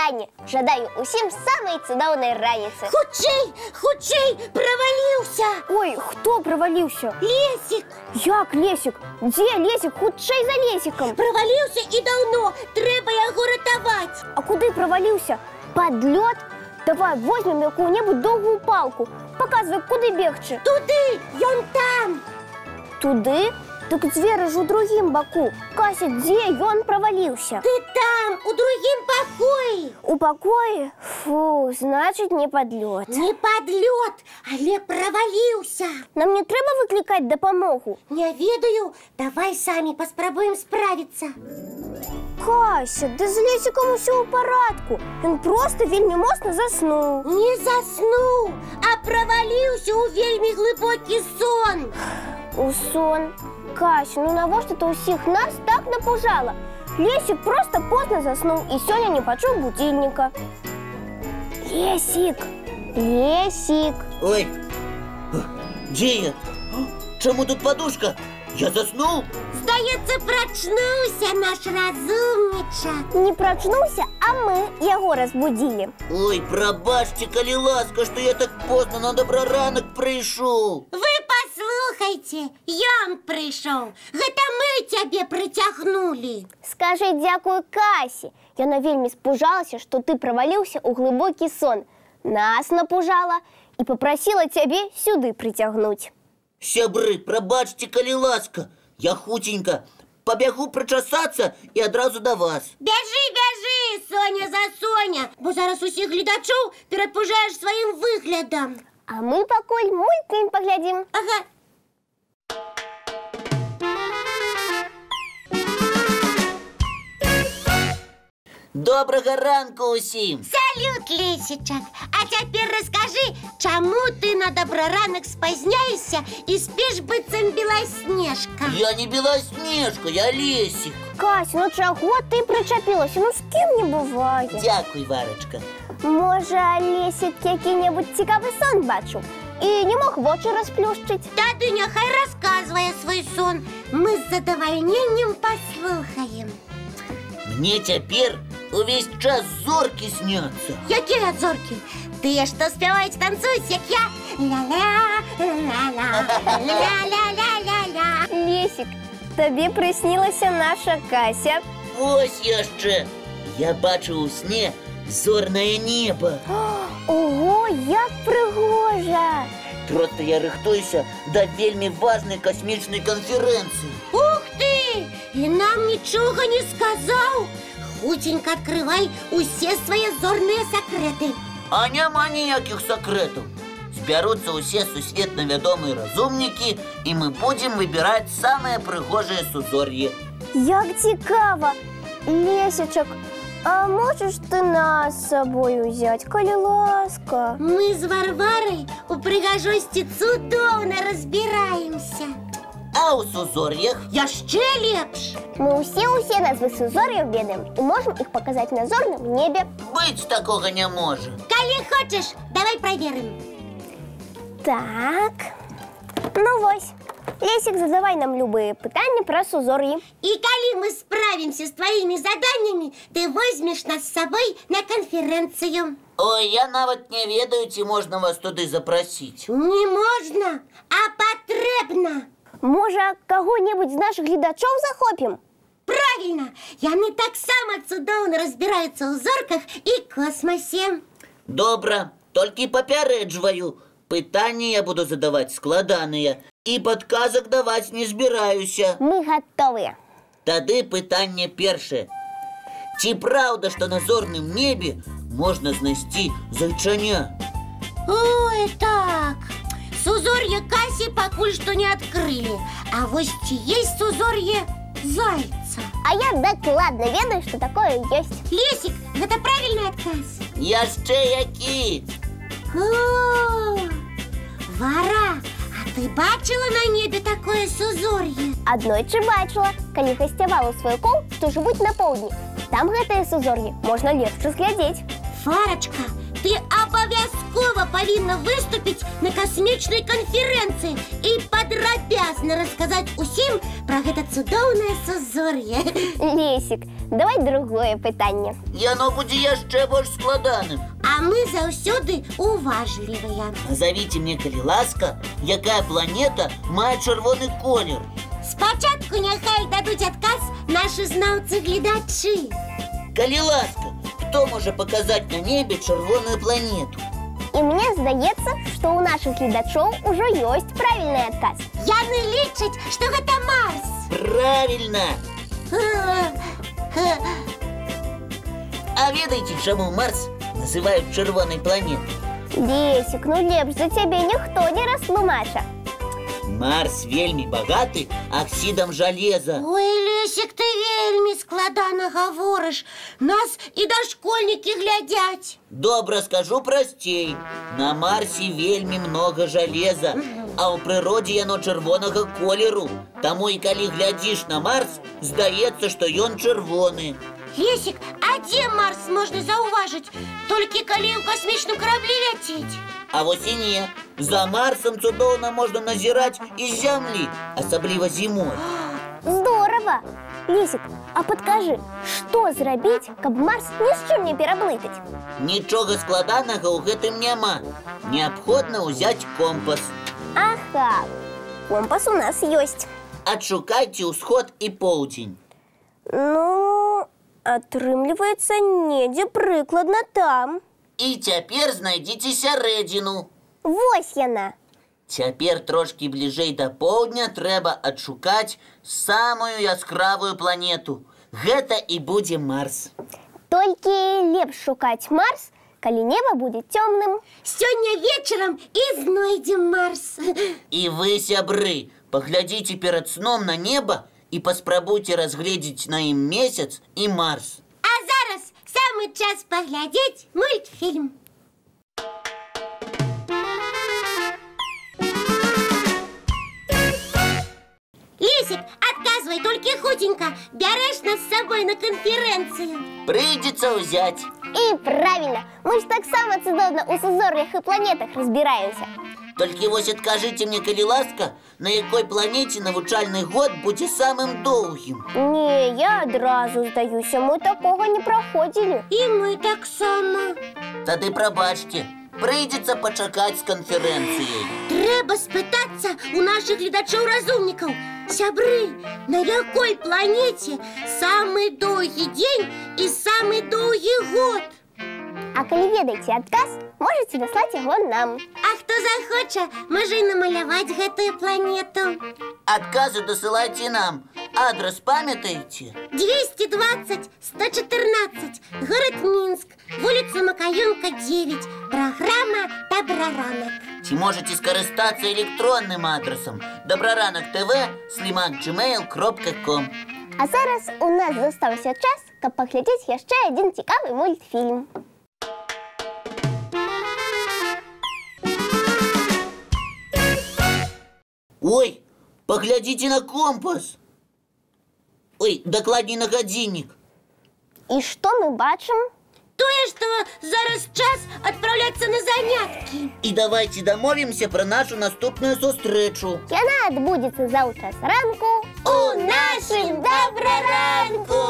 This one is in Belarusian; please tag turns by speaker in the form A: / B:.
A: вітанне. Жадаю усім самай цудоўнай раніцы.
B: Хутчэй, праваліўся.
A: Ой, хто праваліўся?
B: Лесік.
A: Як Лесік? Дзе Лесік? Хутчэй за Лесікам.
B: Праваліўся і даўно. Трэба яго ратаваць.
A: А куды праваліўся? Пад лёд? Давай возьмем якую-небудзь доўгую палку. Паказвай, куды бегчы.
B: Туды, ён там.
A: Туды? Так дзверы ж у другім баку. Кася, дзе ён праваліўся?
B: Ты там, у другім пакоі.
A: У пакоі? Фу, значыць, не пад лёд.
B: Не пад лёд, але праваліўся.
A: Нам не трэба выклікаць дапамогу?
B: Не ведаю, давай самі паспрабуем справіцца.
A: Кася, да з Лесікам усё ў парадку. Ён проста вельмі моцна заснуў.
B: Не заснуў, а праваліўся ў вельмі глыбокі сон.
A: У сон? Кася, ну навошта ты ўсіх нас так напужала? Лесік проста позна заснуў і сёння не пачуў будильніка. Лесік! Лесік!
C: Ой, дзе я? Чаму тут подушка? Я заснуў?
B: Здаецца, прачнуўся наш разумнічак.
A: Не прачнуўся, а мы яго разбудзілі.
C: Ой, прабачце, калі ласка, што я так позна на добраранак прыйшоў.
B: Вы паслухайце, ён прыйшоў. Гэта мы цябе прыцягнулі.
A: Скажы дзякуй Касі. Яна вельмі спужалася, што ты праваліўся ў глыбокі сон. Нас напужала і папрасіла цябе сюды прыцягнуць.
C: Сябры, прабачце, калі ласка. Я хутенька пабягу прычасацца і адразу да вас.
B: Бяжы, Соня за Соня, бо зараз усіх гледачоў перапужаеш сваім выглядам.
A: А мы пакуль мультфільм паглядзім.
B: Ага.
C: Добрага ранку усім!
B: Салют, Лесічак! А цяпер раскажы, чаму ты на добраранак спазняешся і спіш быццам Беласнежка?
C: Я не Беласнежка, я Лесік.
A: Кася, ну чаго ты прычапілася? Ну з кім не бывае.
C: Дзякуй, Варачка.
A: Можа, Лесік які-небудзь цікавы сон бачыў і не мог вочы расплюшчыць?
B: Тады няхай расказвае свой сон. Мы з задавальненнем паслухаем.
C: Мне цяпер увесь час зоркі сняцца.
B: Якія зоркі? Тыя, што спяваюць, танцуюць, як я. Ля-ля, ля-ля, ля-ля-ля-ля-ля.
A: Лесік, табе прыснілася наша Кася.
C: Вось яшчэ. Я бачыў у сне зорнае неба.
A: Ого, як прыгожа!
C: Проста я рыхтуюся да вельмі важнай касмічнай канферэнцыі.
B: Ух ты! І нам нічога не сказаў. Хутенька адкрывай усе свае зорныя сакрэты.
C: А няма ніякіх сакрэтаў. Збяруцца ўсе сусветна вядомыя разумнікі, і мы будзем выбіраць самае прыгожае сузор'е.
A: Як цікава! Лесічак, а можаш ты нас з сабою ўзяць, калі ласка?
B: Мы з Варварай у прыгажосці цудоўна разбіраемся.
C: А ў сузор'ях
B: Яшчэ лепш.
A: Мы ўсе назвы сузор'яў ведаем і можам іх паказаць на зорным небе.
C: быць такога не можа.
B: Калі хочаш, давай праверым.
A: Так, ну вось. Лесік, задавай нам любыя пытанні пра сузор'і.
B: І калі мы справімся з тваімі заданнямі, ты возьмеш нас з сабой на канферэнцыю.
C: Ой, я нават не ведаю, ці можна вас туды запрасіць.
B: Не можна, а патрэбна.
A: Можа, каго-небудзь з нашых гледачоў захопім?
B: Правильно, яны таксама цудоўна разбіраюцца ў зорках і космасе.
C: Добра, толькі папярэджваю. Пытанні я буду задаваць складаныя і падказак даваць не збіраюся.
A: Мы гатовыя.
C: Тады пытанне першае. Ці праўда, што на зорным небе можна знайсці зайчаня?
B: Ой, так. Сузор'е Касі пакуль што не адкрылі. А вось ці ёсць сузор'е зайца?
A: А я дакладна ведаю, што такое ёсць.
B: Лесік, гэта правільны адказ.
C: Яшчэ які?
B: О, Вара, а ты бачыла на небе такое сузор'е?
A: Аднойчы бачыла, калі гасцявала ў сваякоў, што жывуць на поўдні. Там гэтае сузор'е можна лепш разглядзець.
B: Варачка, ты обовязково повинна выступить на космічнай канферэнцыі і падрабязна расказаць усім пра гэта цудоўнае сузор'е.
A: Лесик, давай другое пытанне.
C: Яно будзе яшчэ больш складаным.
B: А мы заўсёды уважлівыя.
C: Назовите мне, калі ласка, якая планета мае чырвоны колер.
B: Спачатку няхай дадуць адказ нашы знаўцы-гледачы.
C: Калі ласка, хто можа паказаць на небе чырвоную планету?
A: І мне здаецца, што ў нашых гледачоў ужо ёсць правільны адказ.
B: Яны лічаць, што гэта Марс.
C: Правильно! А ведаеце, чаму Марс называюць чырвонай планетай?
A: Лесик, ну лепш за цябе ніхто не растлумача.
C: Марс вельмі багаты аксідам жалеза.
B: Ой, Лесик, ты вельмі складана гаворыш. Нас і дашкольнікі глядяць.
C: Добра, скажу прасцей. На Марсе вельмі много жалеза, а ў прыродзе яно чырвонага колеру. Таму і калі глядзіш на Марс, здаецца, што ён чырвоны.
B: Лесик, а дзе Марс можна заўважыць? Толькі калі ў касмічным караблі ляціць.
C: А вось і не. За Марсом цудоўна можна назіраць і з зямлі, асабліва зімой.
A: Здорово! Лесик, а падкажы, што зрабіць, каб Марс ні з чым не пераблытаць?
C: Нічога складанага ў гэтым няма. Неабходна ўзяць компас.
A: Ага, компас у нас ёсць.
C: Адшукайце ўсход і поўдзень.
A: Ну, атрымліваецца недзе прыкладна там.
C: І цяпер знайдзіце сярэдзіну.
A: Вось яна.
C: Цяпер трошкі бліжэй да поўдня трэба адшукаць самую яскравую планету. Гэта і будзе Марс.
A: Толькі лепш шукаць Марс, калі неба будзе цёмным.
B: Сёння вечарам і знойдзем Марс.
C: І вы, сябры, паглядзіце перад сном на неба і паспрабуйце разгледзець на ім месяц і Марс.
B: А зараз самы час паглядзець мультфільм. Лесик, адказвай толькі хутенька. Бярэш нас з сабой на канферэнцыю?
C: Прыйдзецца ўзяць.
A: І правильно, мы ж таксама цудоўна ў сузор'ях і планетах разбіраемся.
C: Толькі вось адкажыце мне, калі ласка, на якой планеце навучальны год будзе самым доўгім?
A: Не, я адразу здаюся, мы такога не праходзілі.
B: І мы таксама.
C: Тады прабачце, прыйдзецца пачакаць з канферэнцыяй.
B: Трэба спытацца у нашых гледачоў-разумнікаў. Сябры, на якой планеце самы доўгі дзень і самы доўгі год?
A: А калі ведаеце адказ, можаце даслаць яго нам.
B: А хто захоча, можа і намаляваць гэтую планету.
C: Адказы дасылайце нам. Адрес памятаеце?
B: 220 114, город Минск, вуліца Макаёнка, 9, праграма «Добраранак».
C: Ці можаце скарыстацца электронным адресам добраранак.tv@gmail.com.
A: А зараз у нас застаўся час, каб паглядзець яшчэ адзін цікавы мультфільм.
C: Ой, паглядзіце на компас. Ой, дакладней на гадзіннік.
A: І што мы бачым?
B: Тое, што зараз час адпраўляцца на заняткі.
C: І давайце дамовімся пра нашу наступную сустрэчу.
A: Яна адбудзецца заўтра зранку
B: У нашым добраранку!